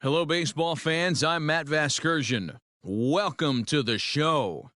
Hello, baseball fans. I'm Matt Vasgersian. Welcome to the show.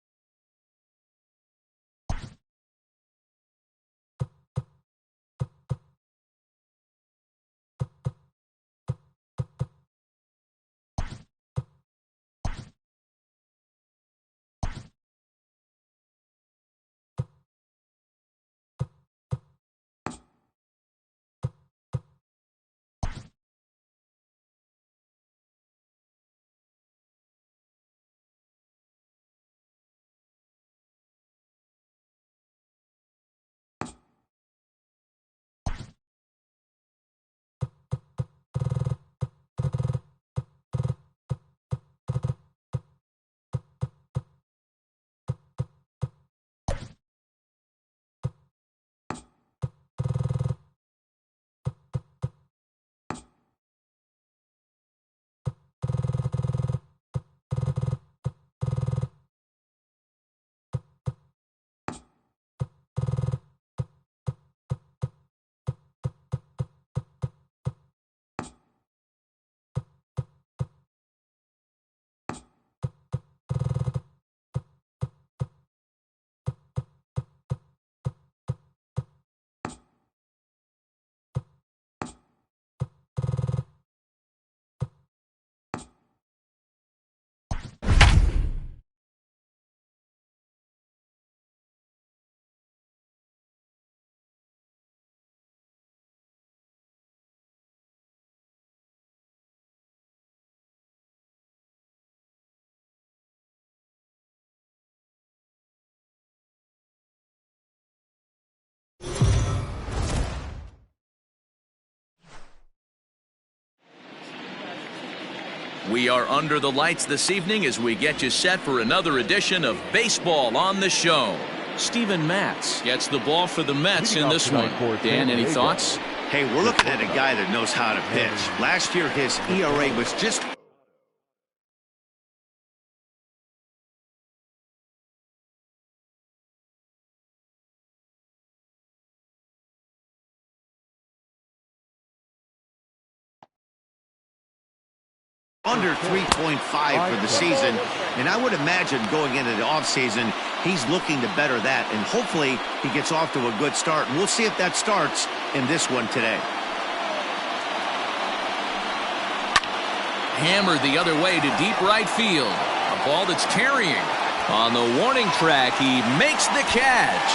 We are under the lights this evening as we get you set for another edition of Baseball on the Show. Steven Matz gets the ball for the Mets in this one. Dan, any thoughts? Hey, we're looking at a guy that knows how to pitch. Last year, his ERA was just under 3.5 for the season, and I would imagine going into the offseason, he's looking to better that, and hopefully he gets off to a good start, and we'll see if that starts in this one today. Hammered the other way to deep right field. A ball that's carrying. On the warning track, he makes the catch.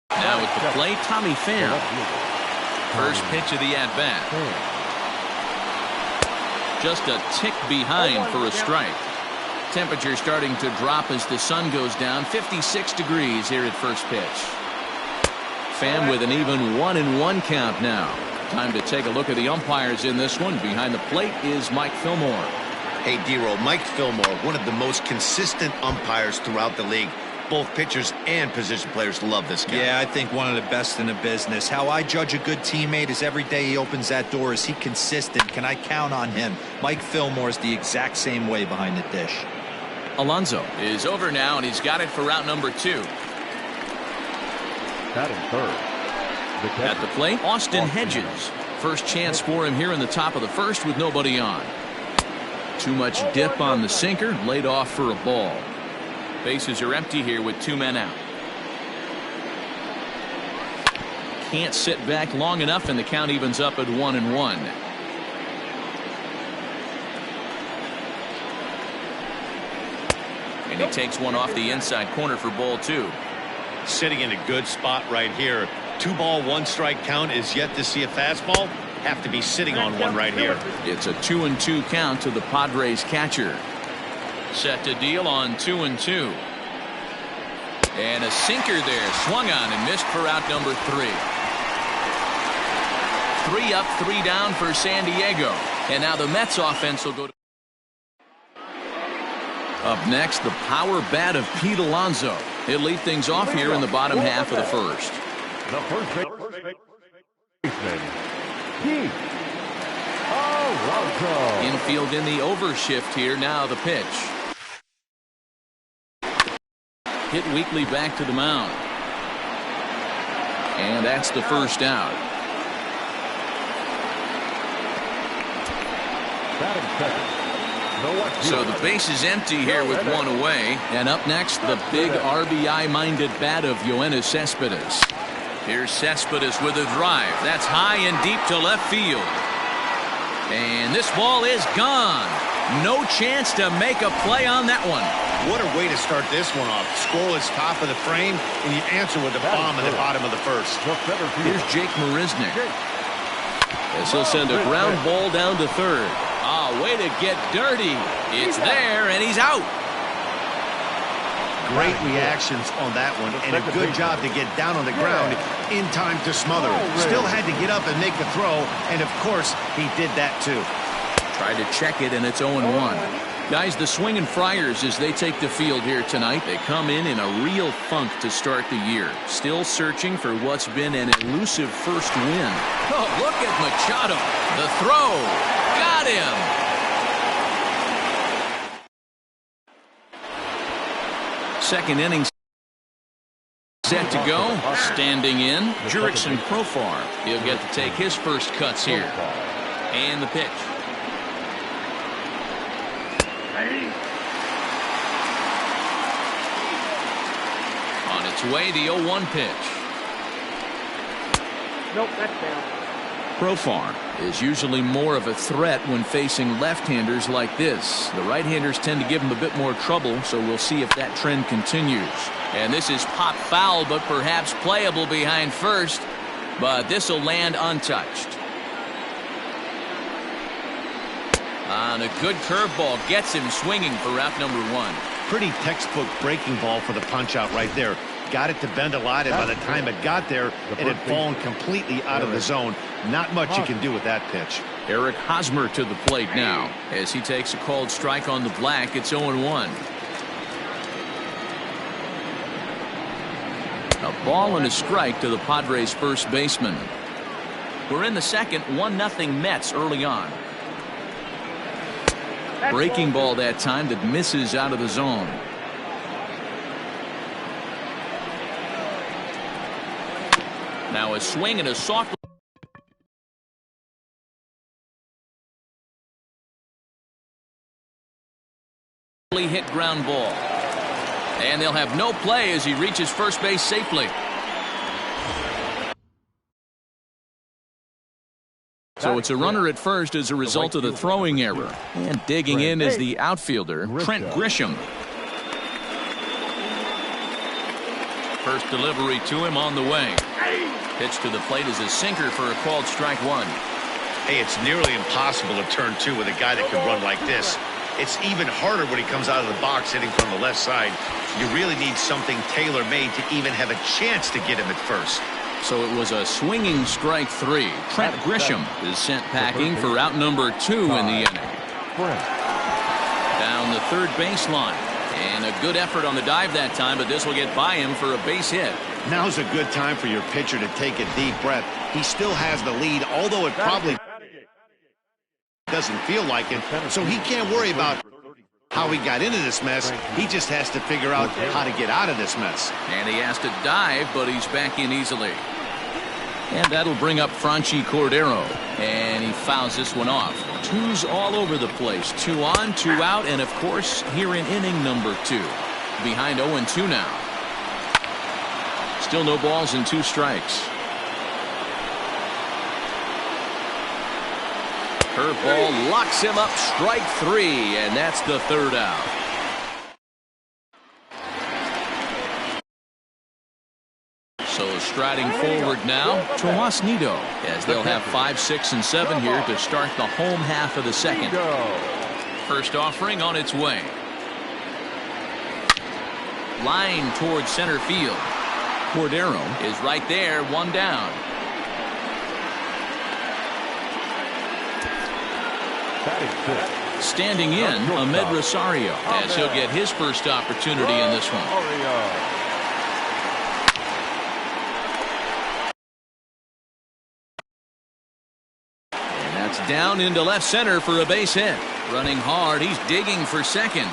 Now at the plate, Tommy Pham. First pitch of the at-bat. Just a tick behind for a strike. Temperature starting to drop as the sun goes down. 56 degrees here at first pitch. Pham with an even 1-1 count now. Time to take a look at the umpires in this one. Behind the plate is Mike Fillmore. Hey, D-Roll, Mike Fillmore, one of the most consistent umpires throughout the league. Both pitchers and position players love this guy. Yeah, I think one of the best in the business. How I judge a good teammate is every day he opens that door. Is he consistent? Can I count on him? Mike Fillmore is the exact same way behind the dish. Alonso is over now, and he's got it for route number 2. Batting third. At the plate, Austin Hedges. First chance for him here in the top of the first with nobody on. Too much dip on the sinker, laid off for a ball. Bases are empty here with 2 men out. Can't sit back long enough, and the count evens up at 1-1. And he takes one off the inside corner for ball 2. Sitting in a good spot right here. 2-ball, 1-strike count is yet to see a fastball. Have to be sitting on one right here. It's a 2-2 count to the Padres catcher. Set to deal on 2-2. And a sinker there, swung on and missed for out number 3. 3 up, 3 down for San Diego. And now the Mets offense will go to. Up next, the power bat of Pete Alonso. He'll lead things off here in the bottom half of the first. The first baseman, Pete Alonso. Infield in the overshift here. Now the pitch. Hit weakly back to the mound. And that's the first out. Batting second. So the base is empty here with one away. And up next, the big RBI-minded bat of Yoenis Cespedes. Here's Cespedes with a drive. That's high and deep to left field. And this ball is gone. No chance to make a play on that one. What a way to start this one off. Scoreless top of the frame, and you answer with a bomb in the bottom of the first. Here's Jake Marisnick. As he'll send a ground ball down to third. Way to get dirty. It's there, and he's out. Great reactions on that one, and a good job to get down on the ground in time to smother it. Still had to get up and make a throw, and of course, he did that too. Tried to check it, and it's 0-1. Guys, the Swingin' Friars, as they take the field here tonight, they come in a real funk to start the year. Still searching for what's been an elusive first win. Oh, look at Machado. The throw. Got him. Second inning set to go. Standing in, Jurickson Profar. He'll get to take his first cuts here. And the pitch. On its way, the 0-1 pitch. Nope, that's down. Profar is usually more of a threat when facing left-handers like this. The right-handers tend to give him a bit more trouble, so we'll see if that trend continues. And this is pop foul, but perhaps playable behind first. But this will land untouched. On a good curveball, gets him swinging for out number one. Pretty textbook breaking ball for the punch-out right there. Got it to bend a lot, and by the time it got there, it had fallen completely out of the zone. Not much you can do with that pitch. Eric Hosmer to the plate now. As he takes a called strike on the black, it's 0-1. A ball and a strike to the Padres' first baseman. We're in the second, 1-0 Mets early on. Breaking ball that time that misses out of the zone. Now a swing and a soft hit ground ball. And they'll have no play as he reaches first base safely. So it's a runner at first as a result of the throwing error. And digging in is the outfielder, Trent Grisham. First delivery to him on the way. Pitch to the plate is a sinker for a called strike one. Hey, it's nearly impossible to turn two with a guy that can run like this. It's even harder when he comes out of the box hitting from the left side. You really need something tailor-made to even have a chance to get him at first. So it was a swinging strike three. Trent Grisham is sent packing for out number two in the inning. Down the third baseline. And a good effort on the dive that time, but this will get by him for a base hit. Now's a good time for your pitcher to take a deep breath. He still has the lead, although it probably doesn't feel like it. So he can't worry about how he got into this mess. He just has to figure out how to get out of this mess. And he has to dive, but he's back in easily. And that'll bring up Franchi Cordero. And he fouls this one off. Twos all over the place. 2 on, 2 out, and of course, here in inning number 2. Behind 0-2 now. Still no balls and 2 strikes. Curveball locks him up, strike 3, and that's the third out. So striding forward now, Tomas Nido, as they'll have 5, 6, and 7 here to start the home half of the second. First offering on its way. Line towards center field. Cordero is right there, 1 down. Standing in, Ahmed Rosario, as he'll get his first opportunity in this one. And that's down into left center for a base hit. Running hard, he's digging for second.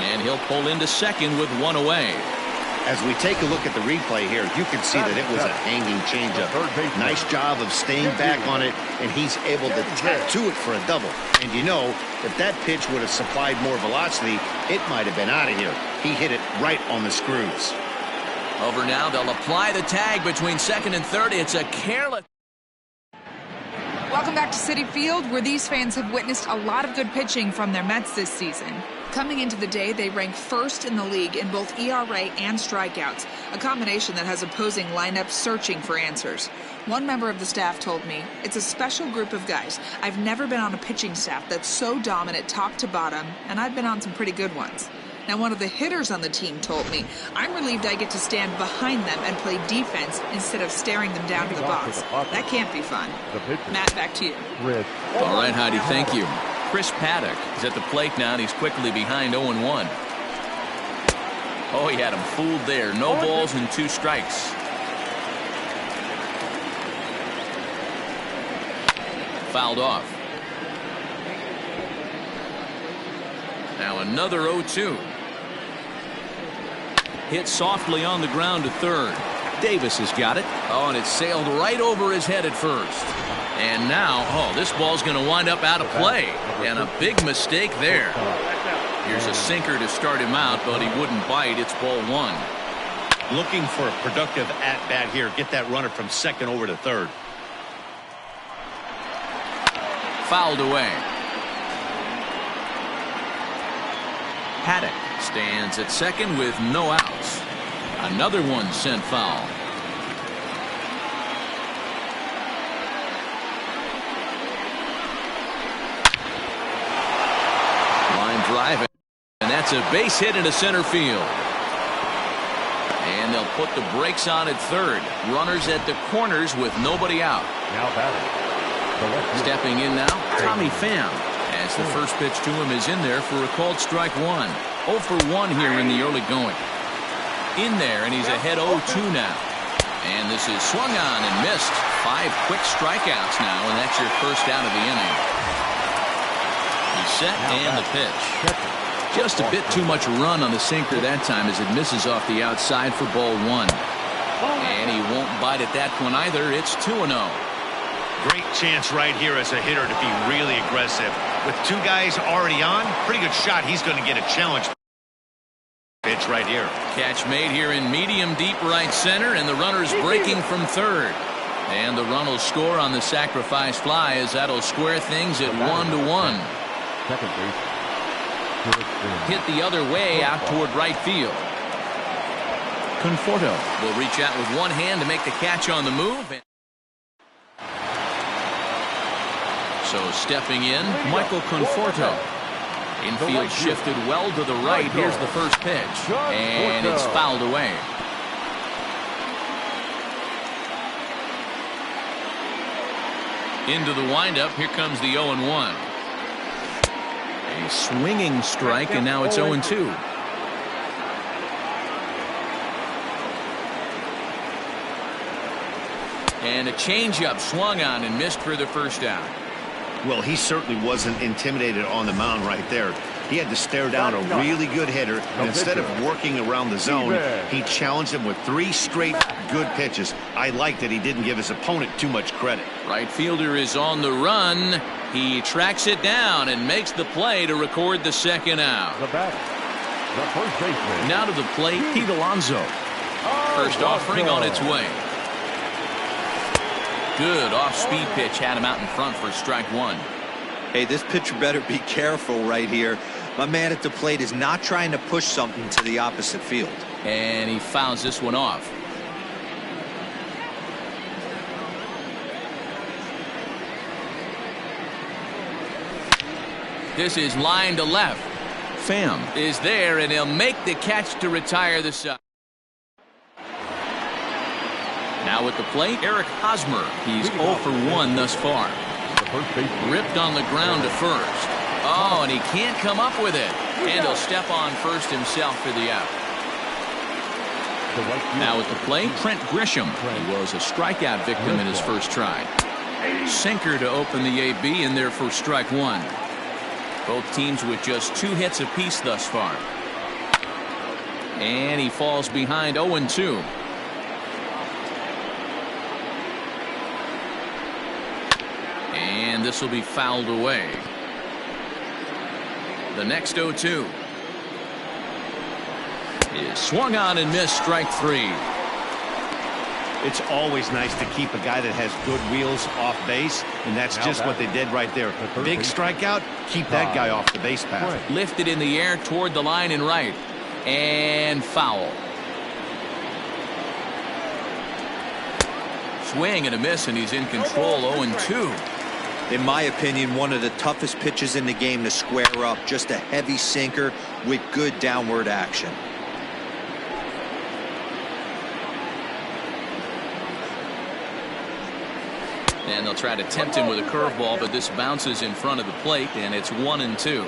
And he'll pull into second with 1 away. As we take a look at the replay here, you can see that it was a hanging changeup. Nice job of staying back on it, and he's able to tattoo it for a double. And you know, if that pitch would have supplied more velocity, it might have been out of here. He hit it right on the screws. Over now, they'll apply the tag between second and third. It's a careless. Welcome back to Citi Field, where these fans have witnessed a lot of good pitching from their Mets this season. Coming into the day, they rank first in the league in both ERA and strikeouts, a combination that has opposing lineups searching for answers. One member of the staff told me, "It's a special group of guys. I've never been on a pitching staff that's so dominant top to bottom, and I've been on some pretty good ones." Now, one of the hitters on the team told me, "I'm relieved I get to stand behind them and play defense instead of staring them down to the box. That can't be fun." Matt, back to you. All right, Heidi, thank you. Chris Paddock is at the plate now, and he's quickly behind 0-1. Oh, he had him fooled there. No balls and 2 strikes. Fouled off. Now another 0-2. Hit softly on the ground to third. Davis has got it. Oh, and it sailed right over his head at first. And now, oh, this ball's going to wind up out of play. And a big mistake there. Here's a sinker to start him out, but he wouldn't bite. It's ball 1. Looking for a productive at-bat here. Get that runner from second over to third. Fouled away. Paddock stands at second with no outs. Another one sent foul. Line drive, and that's a base hit into center field. And they'll put the brakes on at third. Runners at the corners with nobody out. Now batting. Stepping in now, Tommy Pham. As the first pitch to him is in there for a called strike 1. 0 for 1 here in the early going. In there, and he's ahead 0-2 now. And this is swung on and missed. 5 quick strikeouts now, and that's your first out of the inning. He's set and the pitch. Just a bit too much run on the sinker that time as it misses off the outside for ball 1. And he won't bite at that one either. It's 2-0. Great chance right here as a hitter to be really aggressive. With 2 guys already on, pretty good shot. He's going to get a challenge pitch right here. Catch made here in medium deep right center, and the runner's breaking from third. And the run will score on the sacrifice fly as that'll square things at 1-1. Hit the other way out toward right field. Conforto will reach out with one hand to make the catch on the move. So stepping in, Michael Conforto. Infield shifted well to the right. Here's the first pitch. And it's fouled away. Into the windup. Here comes the 0-1. A swinging strike, and now it's 0-2. And a changeup swung on and missed for the first out. Well, he certainly wasn't intimidated on the mound right there. He had to stare down a really good hitter, and instead of working around the zone, he challenged him with 3 straight good pitches. I like that he didn't give his opponent too much credit. Right fielder is on the run. He tracks it down and makes the play to record the second out. The first baseman. Now to the plate, Pete Alonso. First offering on its way. Good off-speed pitch had him out in front for strike 1. Hey, this pitcher better be careful right here. My man at the plate is not trying to push something to the opposite field. And he fouls this one off. This is line to left. Pham is there, and he'll make the catch to retire the side. Now at the plate, Eric Hosmer. He's 0 for 1 thus far. Ripped on the ground to first. Oh, and he can't come up with it. And he'll step on first himself for the out. Now at the plate, Trent Grisham. He was a strikeout victim in his first try. Sinker to open the AB in there for strike 1. Both teams with just 2 hits apiece thus far. And he falls behind 0-2. And this will be fouled away. The next 0-2 is swung on and missed, strike 3. It's always nice to keep a guy that has good wheels off base, and that's just what they did right there. Big strikeout, keep that guy off the base path. Lifted in the air toward the line and right. And foul. Swing and a miss, and he's in control. 0-2. In my opinion, one of the toughest pitches in the game to square up. Just a heavy sinker with good downward action. And they'll try to tempt him with a curveball, but this bounces in front of the plate, and it's 1-2.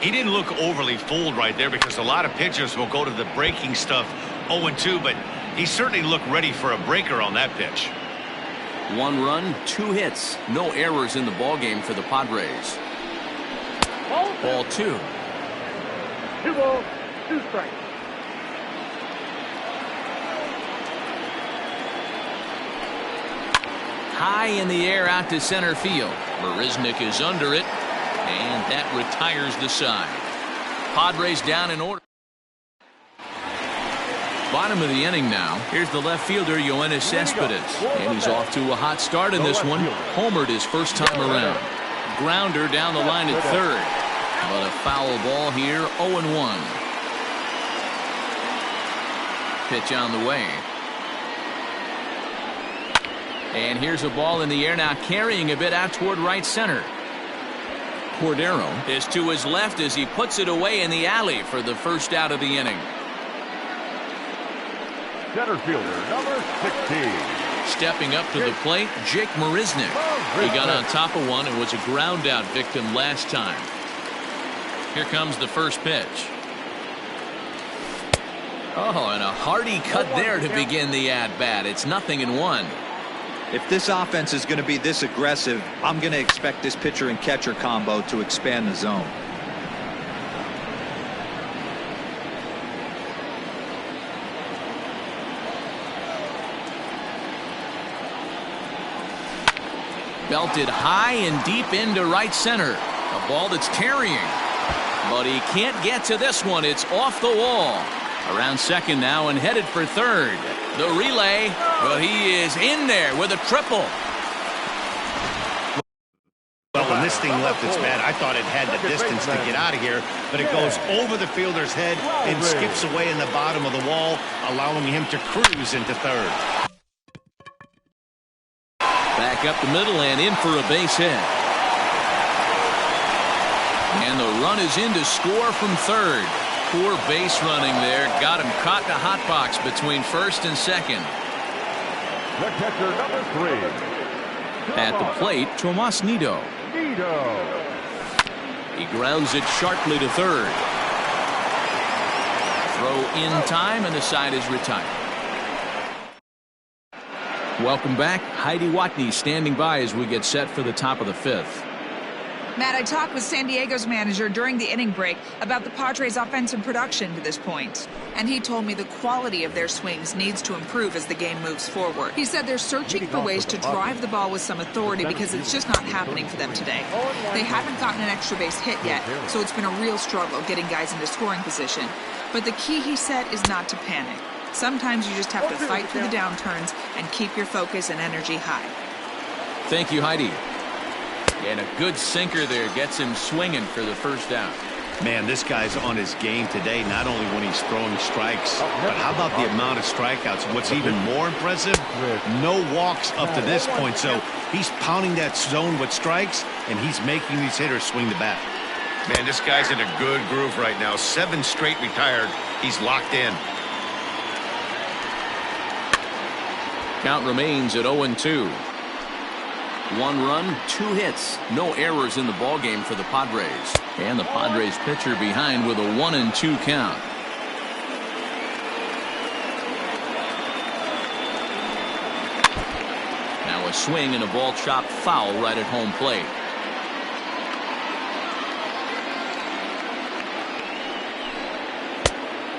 He didn't look overly fooled right there because a lot of pitchers will go to the breaking stuff 0-2, but he certainly looked ready for a breaker on that pitch. 1 run, 2 hits, no errors in the ballgame for the Padres. Ball 2. 2 balls, 2 strikes. High in the air out to center field. Marisnick is under it, and that retires the side. Padres down in order. Bottom of the inning now. Here's the left fielder, Yoenis Cespedes. And he's off to a hot start in this one. Homered his first time around. Grounder down the line at third. But a foul ball here, 0-1. Pitch on the way. And here's a ball in the air now, carrying a bit out toward right center. Cordero is to his left as he puts it away in the alley for the first out of the inning. Center fielder, number 16. Stepping up to the plate, Jake Marisnick. He got on top of one and was a ground out victim last time. Here comes the first pitch. Oh, and a hearty cut there to begin the at-bat. It's 0-1. If this offense is going to be this aggressive, I'm going to expect this pitcher and catcher combo to expand the zone. Belted high and deep into right center. A ball that's carrying. But he can't get to this one. It's off the wall. Around second now and headed for third. The relay, but he is in there with a triple. Well, when this thing left its bat, I thought it had the distance to get out of here, but it goes over the fielder's head and skips away in the bottom of the wall, allowing him to cruise into third. Back up the middle and in for a base hit. And the run is in to score from third. Poor base running there. Got him caught in a hot box between first and second. The catcher, number 3. At the plate, Tomas Nido. He grounds it sharply to third. Throw in time, and the side is retired. Welcome back. Heidi Watney standing by as we get set for the top of the 5th. Matt, I talked with San Diego's manager during the inning break about the Padres' offensive production to this point. And he told me the quality of their swings needs to improve as the game moves forward. He said they're searching for ways to drive the ball with some authority because it's just not happening for them today. They haven't gotten an extra base hit yet, so it's been a real struggle getting guys into scoring position. But the key, he said, is not to panic. Sometimes you just have to fight through the downturns and keep your focus and energy high. Thank you, Heidi. And a good sinker there gets him swinging for the first out. Man, this guy's on his game today, not only when he's throwing strikes, but how about the amount of strikeouts? What's even more impressive, no walks up to this point. So he's pounding that zone with strikes, and he's making these hitters swing the bat. Man, this guy's in a good groove right now. 7 straight retired. He's locked in. Count remains at 0-2. 1 run, 2 hits, no errors in the ballgame for the Padres. And the Padres pitcher behind with a 1-2 count. Now a swing and a ball chopped foul right at home plate.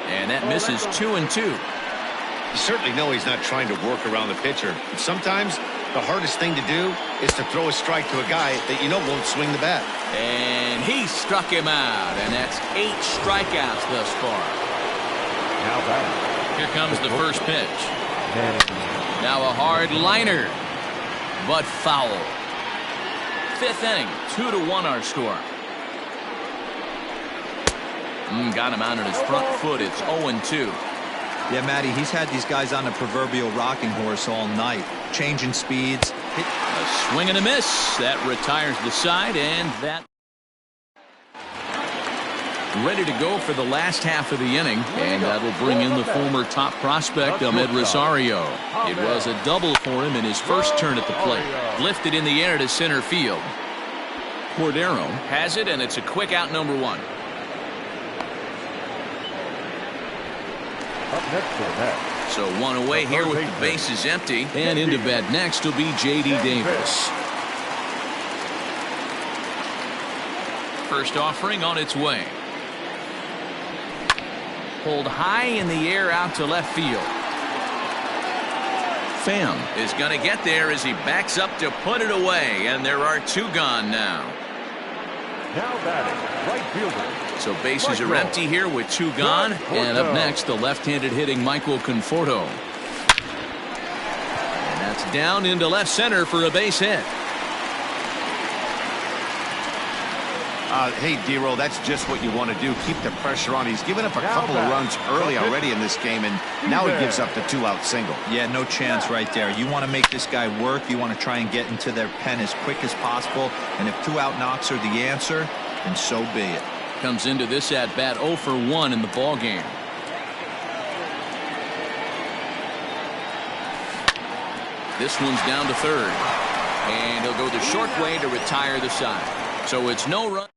And And that misses 2-2. You certainly know he's not trying to work around the pitcher. But sometimes the hardest thing to do is to throw a strike to a guy that you know won't swing the bat. And he struck him out, and that's 8 strikeouts thus far. Now batting. Here comes the first pitch. Now a hard liner, but foul. 5th inning, 2-1 our score. Got him out on his front foot. It's 0-2. Yeah, Matty, he's had these guys on a proverbial rocking horse all night, changing speeds. A swing and a miss. That retires the side, and that ready to go for the last half of the inning, and that'll bring in the former top prospect, Ahmed Rosario. It was a double for him in his first turn at the plate. Lifted in the air to center field. Cordero has it, and it's a quick out, number 1. Up next to the bat. So 1 away here with the bases empty. And into bat next will be J.D. Davis. First offering on its way. Pulled high in the air out to left field. Pham is going to get there as he backs up to put it away. And there are 2 gone now. Now batting, right fielder. So bases are empty here with 2 gone. And up next, the left-handed hitting Michael Conforto. And that's down into left center for a base hit. Hey, D-Roll, that's just what you want to do. Keep the pressure on. He's given up a couple of runs early already in this game, and now he gives up the 2-out single. Yeah, no chance right there. You want to make this guy work. You want to try and get into their pen as quick as possible. And if 2-out knocks are the answer, then so be it. Comes into this at bat 0 for 1 in the ball game. This one's down to third, and he'll go the short way to retire the side. So it's no run.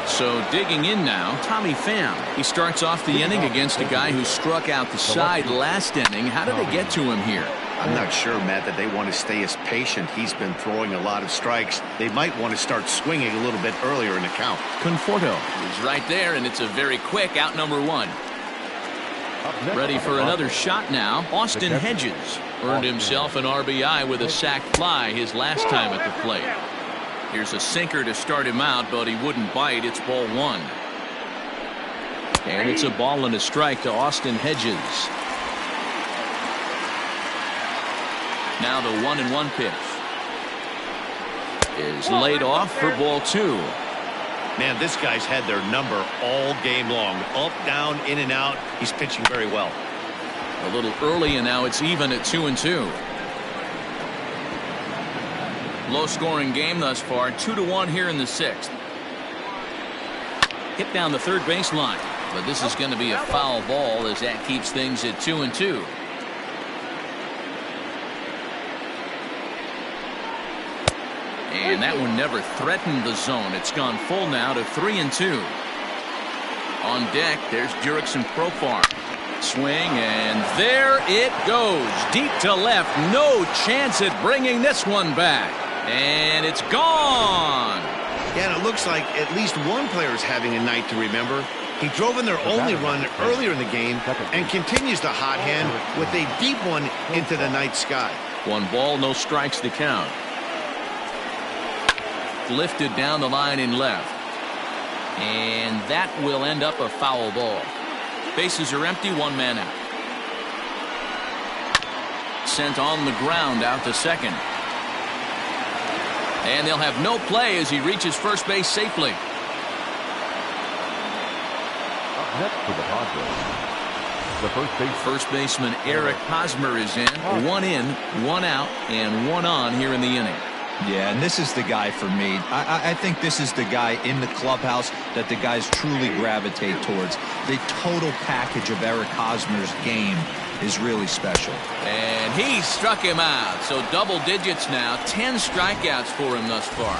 So digging in now, Tommy Pham. He starts off the inning against a guy who struck out the side last inning. How did they get to him here? I'm not sure, Matt, that they want to stay as patient. He's been throwing a lot of strikes. They might want to start swinging a little bit earlier in the count. Conforto is right there, and it's a very quick out, number 1. Ready for another shot now. Austin Hedges earned himself an RBI with a sac fly his last time at the plate. Here's a sinker to start him out, but he wouldn't bite. It's ball 1. And it's a ball and a strike to Austin Hedges. Now the 1-1 pitch is laid off for ball 2. Man, this guy's had their number all game long. Up, down, in and out. He's pitching very well. A little early, and now it's even at 2-2. Low-scoring game thus far, 2-1 here in the 6th. Hit down the third baseline, but this is going to be a foul ball as that keeps things at 2-2. And that one never threatened the zone. It's gone full now to 3-2. On deck, there's Jurickson Profar. Swing, and there it goes. Deep to left. No chance at bringing this one back. And it's gone. Yeah, and it looks like at least one player is having a night to remember. He drove in their only run earlier in the game and continues the hot hand with a deep one into the night sky. 1 ball, no strikes to count. Lifted down the line in left. And that will end up a foul ball. Bases are empty, 1 man out. Sent on the ground out to second. And they'll have no play as he reaches first base safely. Up next to the Padres. The first baseman Eric Hosmer is in. 1 in, 1 out, and 1 on here in the inning. Yeah, and this is the guy for me. I think this is the guy in the clubhouse that the guys truly gravitate towards. The total package of Eric Hosmer's game is really special. And he struck him out. So double digits now. 10 strikeouts for him thus far.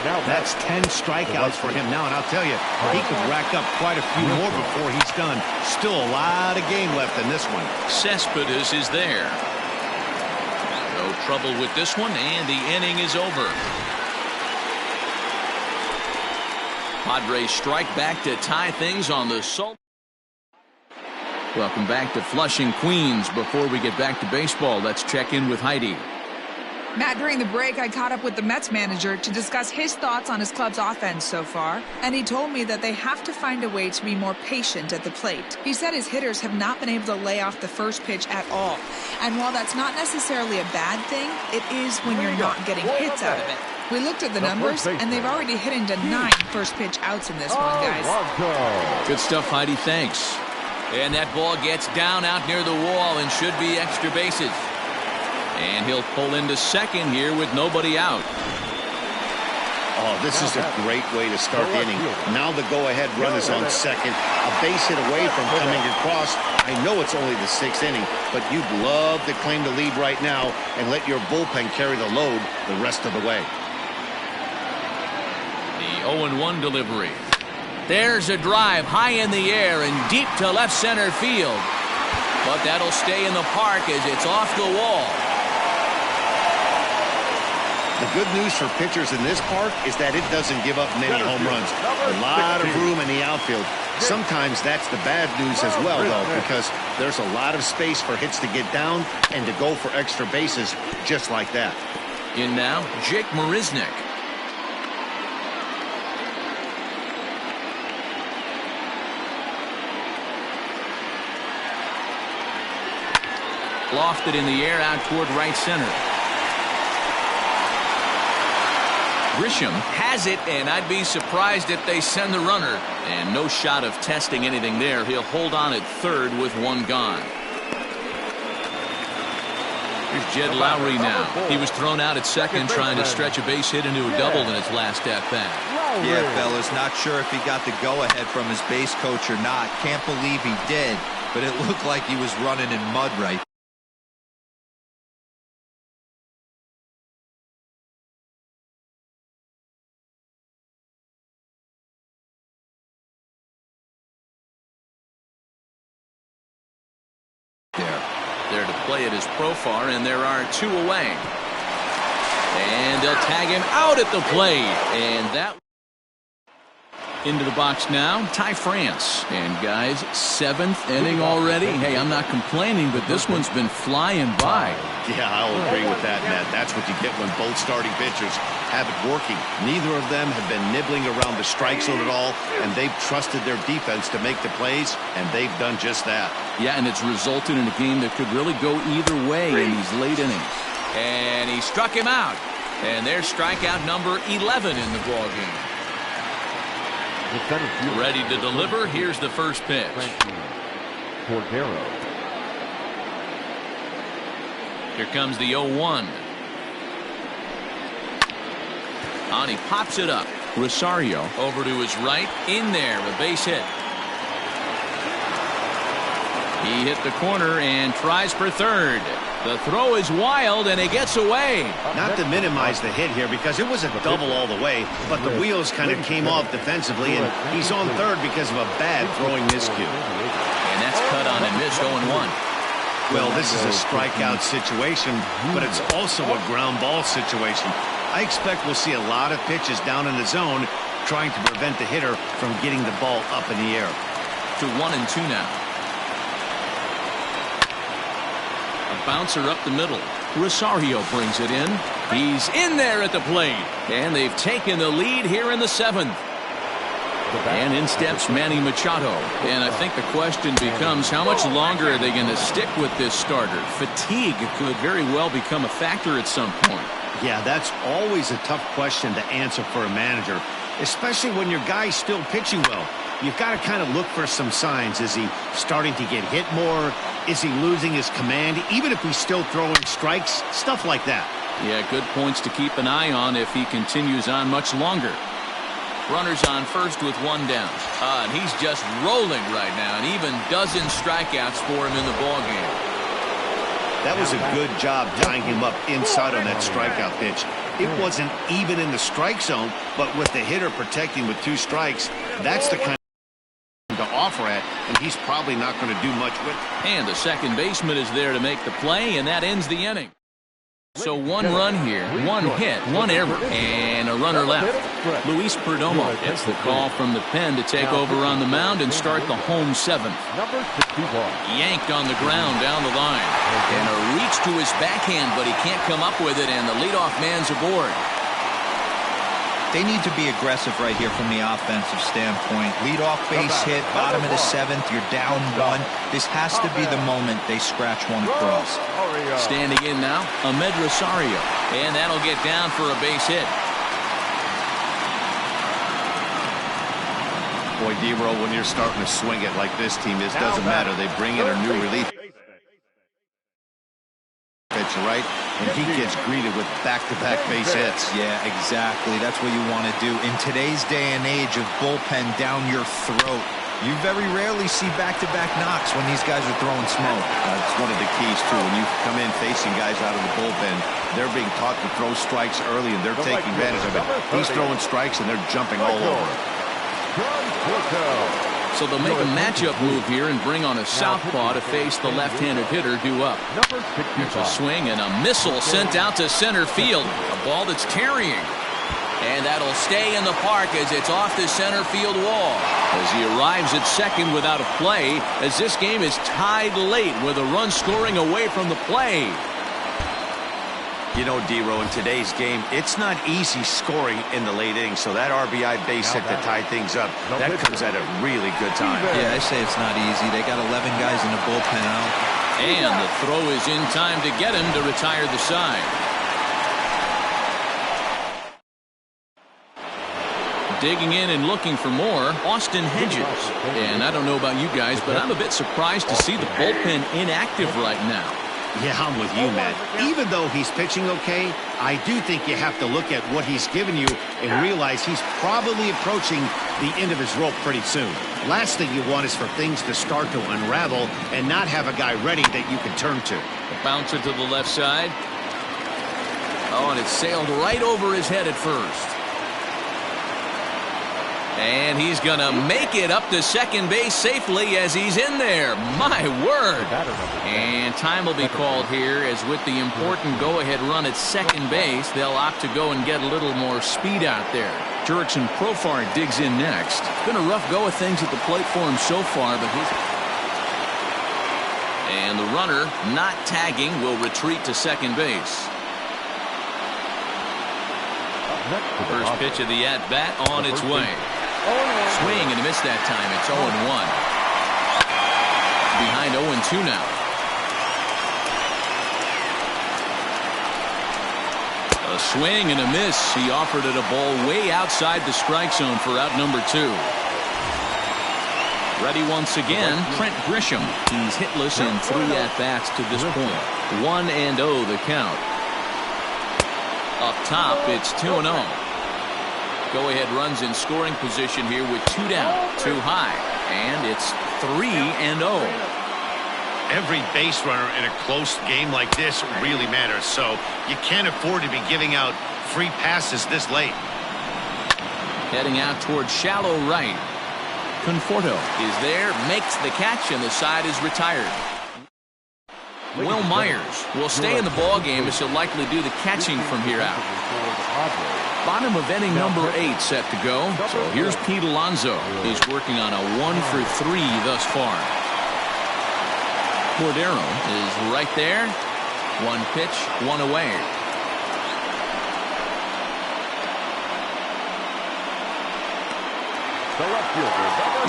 Now that's 10 strikeouts for him now, and I'll tell you, he could rack up quite a few more before he's done. Still a lot of game left in this one. Cespedes is there. No trouble with this one, and the inning is over. Padres strike back to tie things on the Salt. Welcome back to Flushing, Queens. Before we get back to baseball, let's check in with Heidi. Matt, during the break, I caught up with the Mets manager to discuss his thoughts on his club's offense so far, and he told me that they have to find a way to be more patient at the plate. He said his hitters have not been able to lay off the first pitch at all, and while that's not necessarily a bad thing, it is when you're not getting hits out of it. We looked at the numbers, and they've already hit into 9 first pitch outs in this one, guys. Good stuff, Heidi. Thanks. And that ball gets down out near the wall and should be extra bases. And he'll pull into second here with nobody out. Oh, this is a great way to start the inning. Now the go-ahead run is on second. A base hit away from coming across. I know it's only the 6th inning, but you'd love to claim the lead right now and let your bullpen carry the load the rest of the way. The 0-1 delivery. There's a drive high in the air and deep to left center field. But that'll stay in the park as it's off the wall. The good news for pitchers in this park is that it doesn't give up many home runs. A lot of room in the outfield. Sometimes that's the bad news as well, though, because there's a lot of space for hits to get down and to go for extra bases just like that. In now, Jake Marisnick. Lofted in the air out toward right center. Grisham has it, and I'd be surprised if they send the runner. And no shot of testing anything there. He'll hold on at third with 1 gone. Here's Jed Lowry now. He was thrown out at second trying to stretch a base hit into a double in his last at-bat. Yeah, fellas, not sure if he got the go-ahead from his base coach or not. Can't believe he did, but it looked like he was running in mud right there to play it is Profar, and there are 2 away. And they'll tag him out at the plate. And that into the box now, Ty France. And guys, 7th inning already. Hey, I'm not complaining, but this one's been flying by. Yeah, I'll agree with that, Matt. That's what you get when both starting pitchers have it working. Neither of them have been nibbling around the strike zone at all, and they've trusted their defense to make the plays, and they've done just that. Yeah, and it's resulted in a game that could really go either way in these late innings. And he struck him out. And there's strikeout number 11 in the ballgame. Ready to deliver. Here's the first pitch. Here comes the 0-1. On, he pops it up. Rosario over to his right. In there, a base hit. He hit the corner and tries for third. The throw is wild, and it gets away. Not to minimize the hit here because it was a double all the way, but the wheels kind of came off defensively, and he's on third because of a bad throwing miscue. And that's cut on and missed 0-1. Well, this is a strikeout situation, but it's also a ground ball situation. I expect we'll see a lot of pitches down in the zone trying to prevent the hitter from getting the ball up in the air. To 1-2 now. A bouncer up the middle. Rosario brings it in. He's in there at the plate. And they've taken the lead here in the 7th. And in steps Manny Machado. And I think the question becomes, how much longer are they going to stick with this starter? Fatigue could very well become a factor at some point. Yeah, that's always a tough question to answer for a manager, especially when your guy's still pitching well. You've got to kind of look for some signs. Is he starting to get hit more? Is he losing his command, even if he's still throwing strikes? Stuff like that. Yeah, good points to keep an eye on if he continues on much longer. Runners on first with 1 down. And he's just rolling right now, and even dozen strikeouts for him in the ballgame. That was a good job tying him up inside on that strikeout pitch. It wasn't even in the strike zone, but with the hitter protecting with 2 strikes, that's the kind of to offer at, and he's probably not going to do much with it. And the second baseman is there to make the play, and that ends the inning. So one run here, one hit, one error, and a runner left. Luis Perdomo gets the call from the pen to take over on the mound and start the home seventh. Number 61. Yanked on the ground down the line. And a reach to his backhand, but he can't come up with it, and the leadoff man's aboard. They need to be aggressive right here from the offensive standpoint. Lead-off base hit, bottom of the seventh, you're down one. This has to be the moment they scratch one across. Standing in now, Ahmed Rosario. And that'll get down for a base hit. Boy, D-Row, when you're starting to swing it like this team is, doesn't matter. They bring in a new relief pitcher, right? And he gets greeted with back-to-back base hits. Yeah, exactly. That's what you want to do. In today's day and age of bullpen down your throat, you very rarely see back-to-back knocks when these guys are throwing smoke. That's one of the keys, too. When you come in facing guys out of the bullpen, they're being taught to throw strikes early, and they're taking advantage of it. He's throwing strikes, and they're jumping all over it. So they'll make a matchup move here and bring on a southpaw to face the left-handed hitter due up. Here's a swing and a missile sent out to center field. A ball that's carrying. And that'll stay in the park as it's off the center field wall. As he arrives at second without a play, as this game is tied late with a run scoring away from the play. You know, D-Row, in today's game, it's not easy scoring in the late innings, so that RBI base hit to tie things up, that comes at a really good time. Yeah, I say it's not easy. They got 11 guys in the bullpen out. And the throw is in time to get him to retire the side. Digging in and looking for more, Austin Hedges. And I don't know about you guys, but I'm a bit surprised to see the bullpen inactive right now. Yeah, I'm with you, Matt. Even though he's pitching okay, I do think you have to look at what he's given you and realize he's probably approaching the end of his rope pretty soon. Last thing you want is for things to start to unravel and not have a guy ready that you can turn to. A bouncer to the left side. Oh, and it sailed right over his head at first. And he's going to make it up to second base safely as he's in there. My word. And time will be called here as with the important go-ahead run at second base, they'll opt to go and get a little more speed out there. Jurickson Profar digs in next. It's been a rough go of things at the plate for him so far, but he's... And the runner, not tagging, will retreat to second base. First pitch of the at-bat on its way. Swing and a miss that time. It's 0-1. Behind 0-2 now. A swing and a miss. He offered it a ball way outside the strike zone for out number 2. Ready once again, Trent Grisham. He's hitless in 3 at-bats to this point. 1-0 the count. Up top, it's 2-0. Go-ahead runs in scoring position here with 2 down, 2 high, and it's 3-0. Every base runner in a close game like this really matters, so you can't afford to be giving out free passes this late. Heading out towards shallow right. Conforto is there, makes the catch, and the side is retired. Will Myers will stay in the ballgame as he'll likely do the catching from here out. Bottom of inning number 8 set to go. So here's Pete Alonso. He's working on a 1-for-3 thus far. Cordero is right there. 1 pitch, 1 away.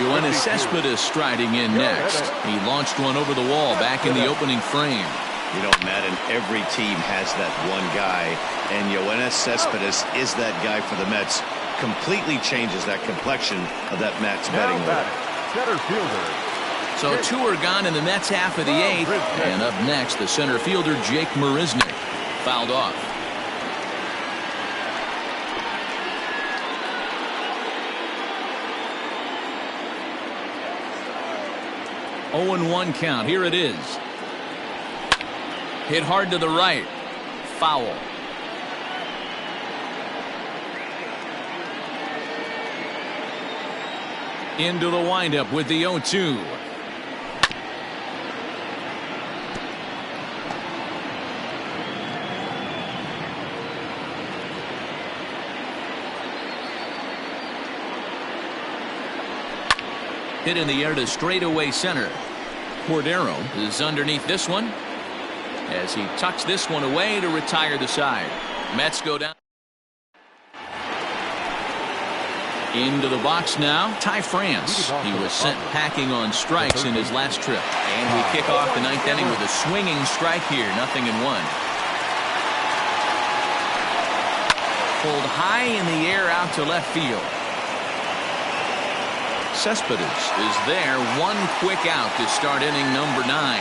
Yoenis Cespedes striding in next. He launched one over the wall back in the opening frame. You know, Matt, and every team has that one guy, and Yoenis Cespedes is that guy for the Mets. Completely changes that complexion of that Mets betting order. Center fielder. So 2 are gone in the Mets half of the 8th, and up next the center fielder Jake Marisnick fouled off. Oh, 0-1 count. Here it is. Hit hard to the right. Foul. Into the windup with the 0-2. Hit in the air to straightaway center. Cordero is underneath this one as he tucks this one away to retire the side. Mets go down. Into the box now, Ty France. He was sent packing on strikes in his last trip. And we kick off the ninth inning with a swinging strike here, 0-1. Pulled high in the air out to left field. Cespedes is there, one quick out to start inning number 9.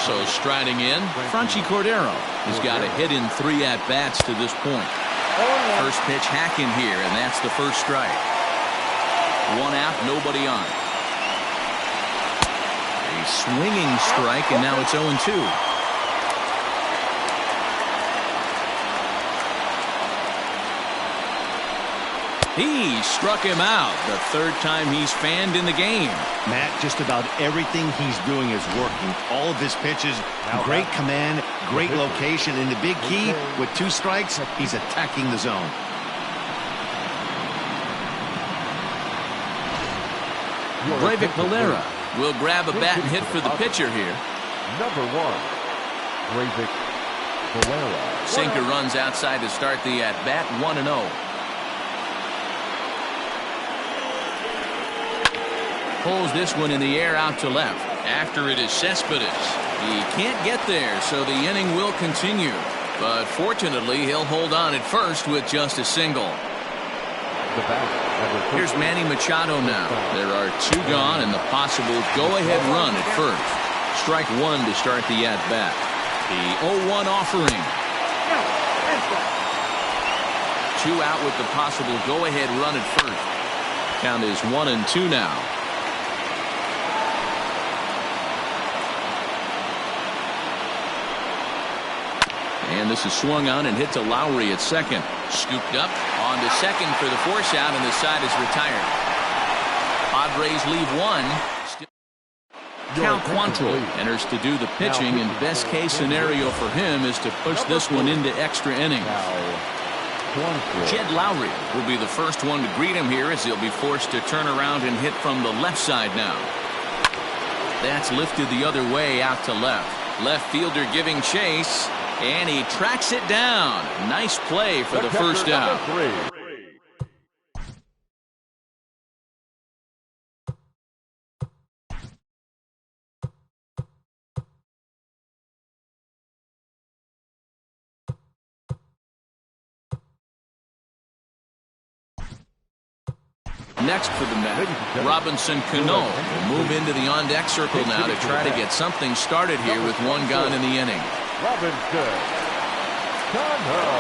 So striding in, Franchy Cordero has got a hit in 3 at-bats to this point. First pitch hacking here, and that's the first strike. 1 out, nobody on. A swinging strike, and now it's 0-2. He struck him out, the 3rd time he's fanned in the game. Matt, just about everything he's doing is working. All of his pitches, great command, great location, and the big key, with 2 strikes, he's attacking the zone. Breivik Valera will grab a bat and hit for the pitcher here. Number 1, Breivik Valera. Sinker runs outside to start the at-bat, 1-0. Pulls this one in the air out to left. After it is Cespedes. He can't get there, so the inning will continue. But fortunately, he'll hold on at first with just a single. Here's Manny Machado now. There are 2 gone and the possible go-ahead run at first. Strike 1 to start the at-bat. The 0-1 offering. 2 out with the possible go-ahead run at first. Count is 1-2 now. And this is swung on and hit to Lowry at second. Scooped up on to second for the force out, and the side is retired. Padres leave 1. Cal Quantrill enters to do the pitching, and best case scenario for him is to push this one into extra innings. Jed Lowry will be the first one to greet him here as he'll be forced to turn around and hit from the left side now. That's lifted the other way out to left. Left fielder giving chase. And he tracks it down. Nice play for the first out. Next for the Mets, Robinson Cano will move into the on-deck circle now to try to get something started here with 1 gone in the inning. Robinson Cano.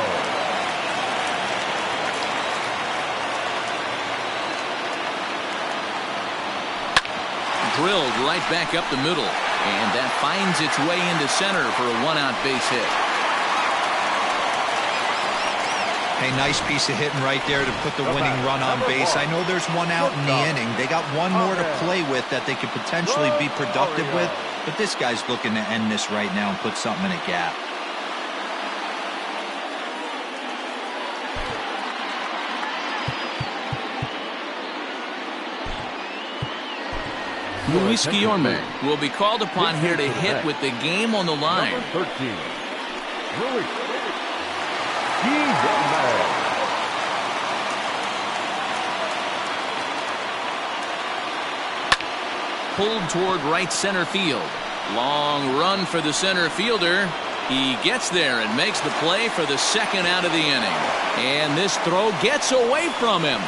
Drilled right back up the middle, and that finds its way into center for a 1-out base hit. Hey, nice piece of hitting right there to put the winning run on base. I know there's 1 out in the inning. They got 1 more to play with that they could potentially be productive with, but this guy's looking to end this right now and put something in a gap. Luis Guillorme will be called upon here to hit with the game on the line. Number 13, Luis Guillorme. Pulled toward right center field. Long run for the center fielder. He gets there and makes the play for the 2nd out of the inning. And this throw gets away from him.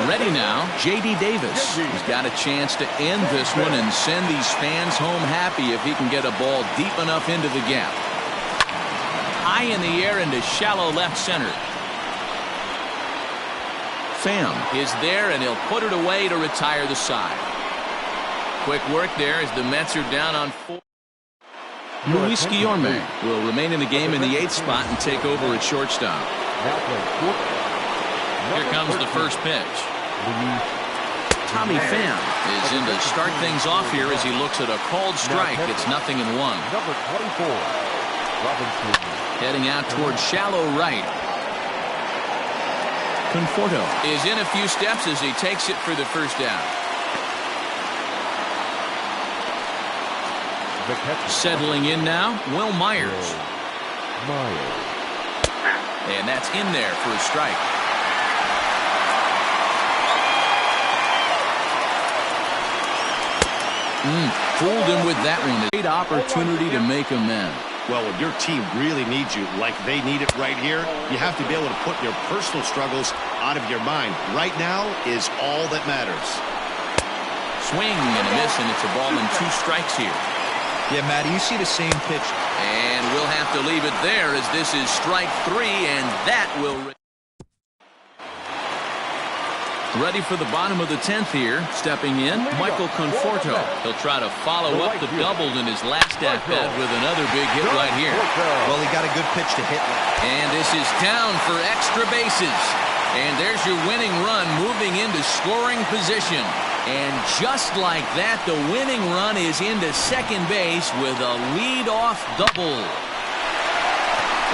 Ready now, J.D. Davis. He's got a chance to end this one and send these fans home happy if he can get a ball deep enough into the gap. High in the air into shallow left center. Pham is there, and he'll put it away to retire the side. Quick work there as the Mets are down on 4. Luis Guillorme will remain in the game in the 8th spot and take over at shortstop. Here comes the first pitch. Tommy Pham is in to start things off here as he looks at a called strike. It's 0-1. Number 24, Robinson Heading out towards shallow right. Conforto is in a few steps as he takes it for the first down. Settling in now, Will Myers. And that's in there for a strike. Fooled him with that one. Great opportunity to make amends. Well, when your team really needs you, like they need it right here, you have to be able to put your personal struggles out of your mind. Right now is all that matters. Swing and a miss, and it's a ball and 2 strikes here. Yeah, Matty, you see the same pitch. And we'll have to leave it there as this is strike 3, and that will... Ready for the bottom of the 10th here. Stepping in, Michael Conforto. He'll try to follow up the double in his last at-bat with another big hit right here. Well, he got a good pitch to hit. And this is down for extra bases. And there's your winning run moving into scoring position. And just like that, the winning run is into second base with a lead-off double.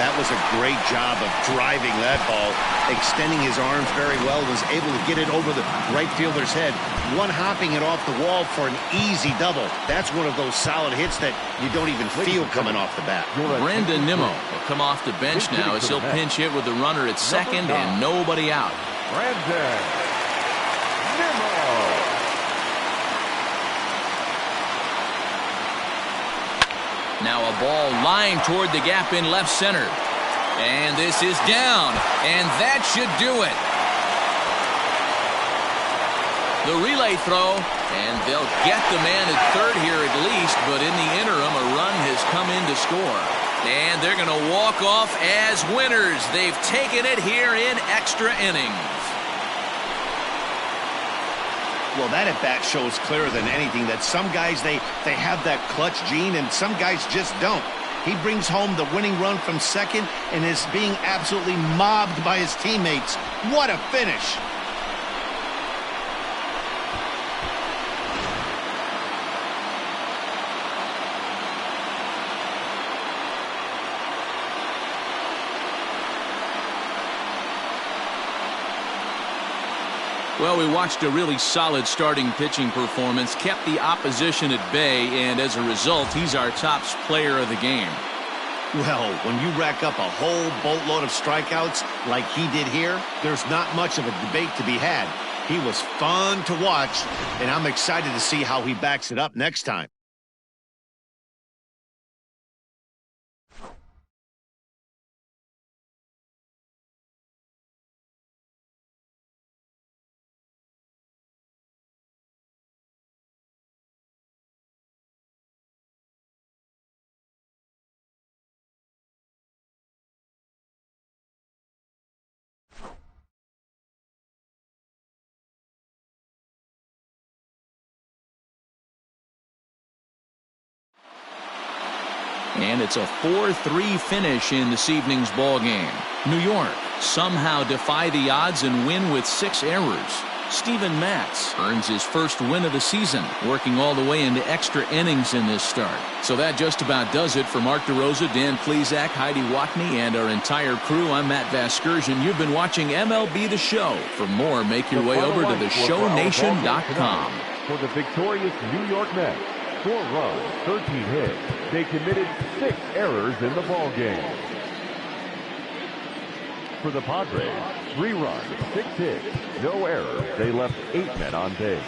That was a great job of driving that ball, extending his arms very well, was able to get it over the right fielder's head, one-hopping it off the wall for an easy double. That's one of those solid hits that you don't even feel coming off the bat. Brandon Nimmo will come off the bench now as he'll pinch hit with the runner at second and nobody out. Brandon Nimmo. Now a ball lined toward the gap in left center. And this is down. And that should do it. The relay throw. And they'll get the man at third here at least. But in the interim, a run has come in to score. And they're going to walk off as winners. They've taken it here in extra innings. Well, that at-bat shows clearer than anything that some guys, they have that clutch gene and some guys just don't. He brings home the winning run from second and is being absolutely mobbed by his teammates. What a finish. Well, we watched a really solid starting pitching performance, kept the opposition at bay, and as a result, he's our top player of the game. Well, when you rack up a whole boatload of strikeouts like he did here, there's not much of a debate to be had. He was fun to watch, and I'm excited to see how he backs it up next time. And it's a 4-3 finish in this evening's ball game. New York somehow defy the odds and win with 6 errors. Steven Matz earns his first win of the season, working all the way into extra innings in this start. So that just about does it for Mark DeRosa, Dan Plesac, Heidi Watney, and our entire crew. I'm Matt Vasgersian. You've been watching MLB The Show. For more, make your way over to theshownation.com. For the victorious New York Mets, 4 runs, 13 hits. They committed 6 errors in the ball game. For the Padres, 3 runs, 6 hits, no errors. They left 8 men on base.